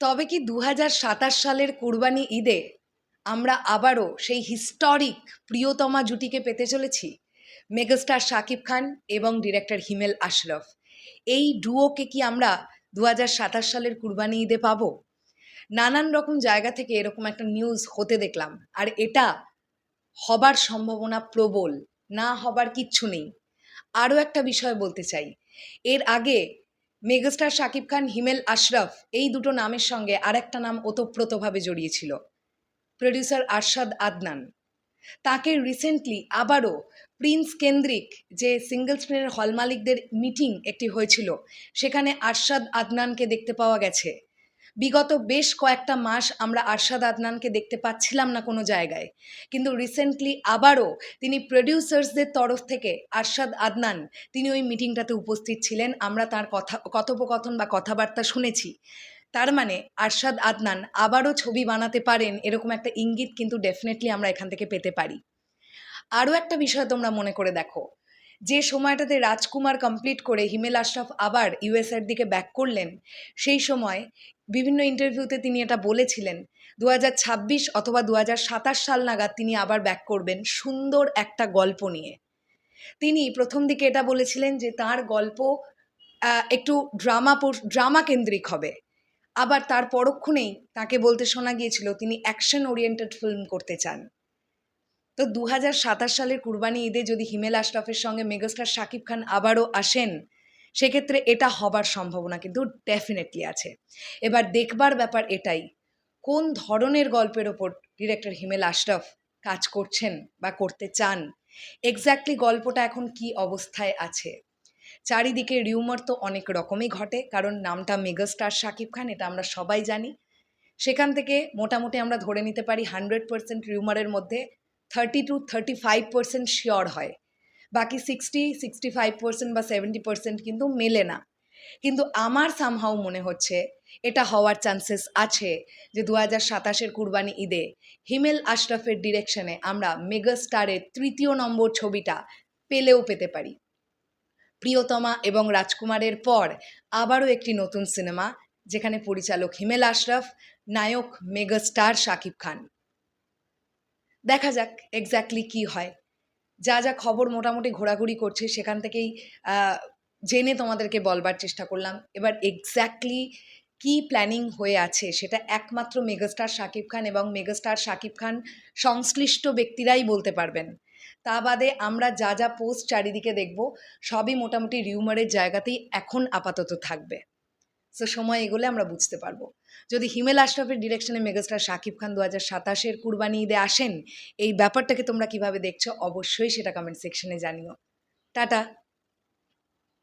তবে কি ২০২৭ সালের কুরবানি ঈদে আমরা আবারও সেই হিস্টরিক প্রিয়তমা জুটিকে পেতে চলেছি? মেগাস্টার শাকিব খান এবং ডিরেক্টর হিমেল আশরাফ। এই ডুওকে কি আমরা ২০২৭ সালের কুরবানি ঈদে পাবো? নানান রকম জায়গা থেকে এরকম একটা নিউজ হতে দেখলাম, আর এটা হবার সম্ভাবনা প্রবল, না হবার কিচ্ছু নেই। আরও একটা বিষয় বলতে চাই, এর আগে মেগাস্টার শাকিব খান, হিমেল আশরাফ এই দুটো নামের সঙ্গে আরেকটা নাম ওতপ্রোতভাবে জড়িয়েছিল, প্রডিউসার আরশাদ আদনান। তাকে রিসেন্টলি আবারও প্রিন্স কেন্দ্রিক যে সিঙ্গল স্ক্রিনের হল মালিকদের মিটিং একটি হয়েছিল, সেখানে আরশাদ আদনানকে দেখতে পাওয়া গেছে। বিগত বেশ কয়েকটা মাস আমরা আরশাদ আদনানকে দেখতে পাচ্ছিলাম না কোনো জায়গায়, কিন্তু রিসেন্টলি আবারও তিনি প্রডিউসার্সদের তরফ থেকে আরশাদ আদনান তিনি ওই মিটিংটাতে উপস্থিত ছিলেন। আমরা তার কথোপকথন বা কথাবার্তা শুনেছি। তার মানে আরশাদ আদনান আবারও ছবি বানাতে পারেন, এরকম একটা ইঙ্গিত কিন্তু ডেফিনেটলি আমরা এখান থেকে পেতে পারি। আরও একটা বিষয় তোমরা মনে করে দেখো, যে সময়টাতে রাজকুমার কমপ্লিট করে হিমেল আশরাফ আবার ইউএসএর দিকে ব্যাক করলেন, সেই সময় বিভিন্ন ইন্টারভিউতে তিনি এটা বলেছিলেন 2026 অথবা 2027 সাল নাগাদ তিনি আবার ব্যাক করবেন সুন্দর একটা গল্প নিয়ে। তিনি প্রথম দিকে এটা বলেছিলেন যে তার গল্প একটু ড্রামা কেন্দ্রিক হবে, আবার তার পরক্ষণেই তাকে বলতে শোনা গিয়েছিল তিনি অ্যাকশন ওরিয়েন্টেড ফিল্ম করতে চান। তো 2027 সালের কুরবানি ঈদে যদি হিমেল আশরাফের সঙ্গে মেগাস্টার শাকিব খান আবারও আসেন, সেক্ষেত্রে এটা হবার সম্ভাবনা কিন্তু ডেফিনেটলি আছে। এবার দেখবার ব্যাপার এটাই, কোন ধরনের গল্পের ওপর ডিরেক্টর হিমেল আশরাফ কাজ করছেন বা করতে চান, এক্স্যাক্টলি গল্পটা এখন কি অবস্থায় আছে। চারিদিকে রিউমার তো অনেক রকমই ঘটে, কারণ নামটা মেগাস্টার শাকিব খান, এটা আমরা সবাই জানি। সেখান থেকে মোটামুটি আমরা ধরে নিতে পারি 100% রিউমারের মধ্যে 30 to 35% শিওর হয়, বাকি 60-65% বা 70% কিন্তু মেলে না। কিন্তু আমার সামহাউ মনে হচ্ছে এটা হওয়ার চান্সেস আছে যে 2027-এর কুরবানি ঈদে হিমেল আশরাফের ডিরেকশনে আমরা মেগাস্টারের তৃতীয় নম্বর ছবিটা পেলেও পেতে পারি। প্রিয়তমা এবং রাজকুমারের পর আবারও একটি নতুন সিনেমা, যেখানে পরিচালক হিমেল আশরাফ, নায়ক মেগাস্টার শাকিব খান। দেখা যাক এক্স্যাক্টলি কি হয়। যা যা খবর মোটামুটি ঘোরাঘুরি করছে সেখান থেকেই জেনে তোমাদেরকে বলবার চেষ্টা করলাম। এবার এক্স্যাক্টলি কি প্ল্যানিং হয়ে আছে সেটা একমাত্র মেগাস্টার শাকিব খান এবং মেগাস্টার শাকিব খান সংশ্লিষ্ট ব্যক্তিরাই বলতে পারবেন। তা বাদে আমরা যা যা পোস্ট চারিদিকে দেখব, সবই মোটামুটি রিউমারের জায়গাতেই এখন আপাতত থাকবে। সো সময় এগোলে আমরা বুঝতে পারবো। যদি হিমেল আশরাফের ডিরেকশনে মেগাস্টার শাকিব খান 2027-এর কুরবানি ঈদে আসেন, এই ব্যাপারটাকে তোমরা কিভাবে দেখছো অবশ্যই সেটা কমেন্ট সেকশনে জানিও। টাটা।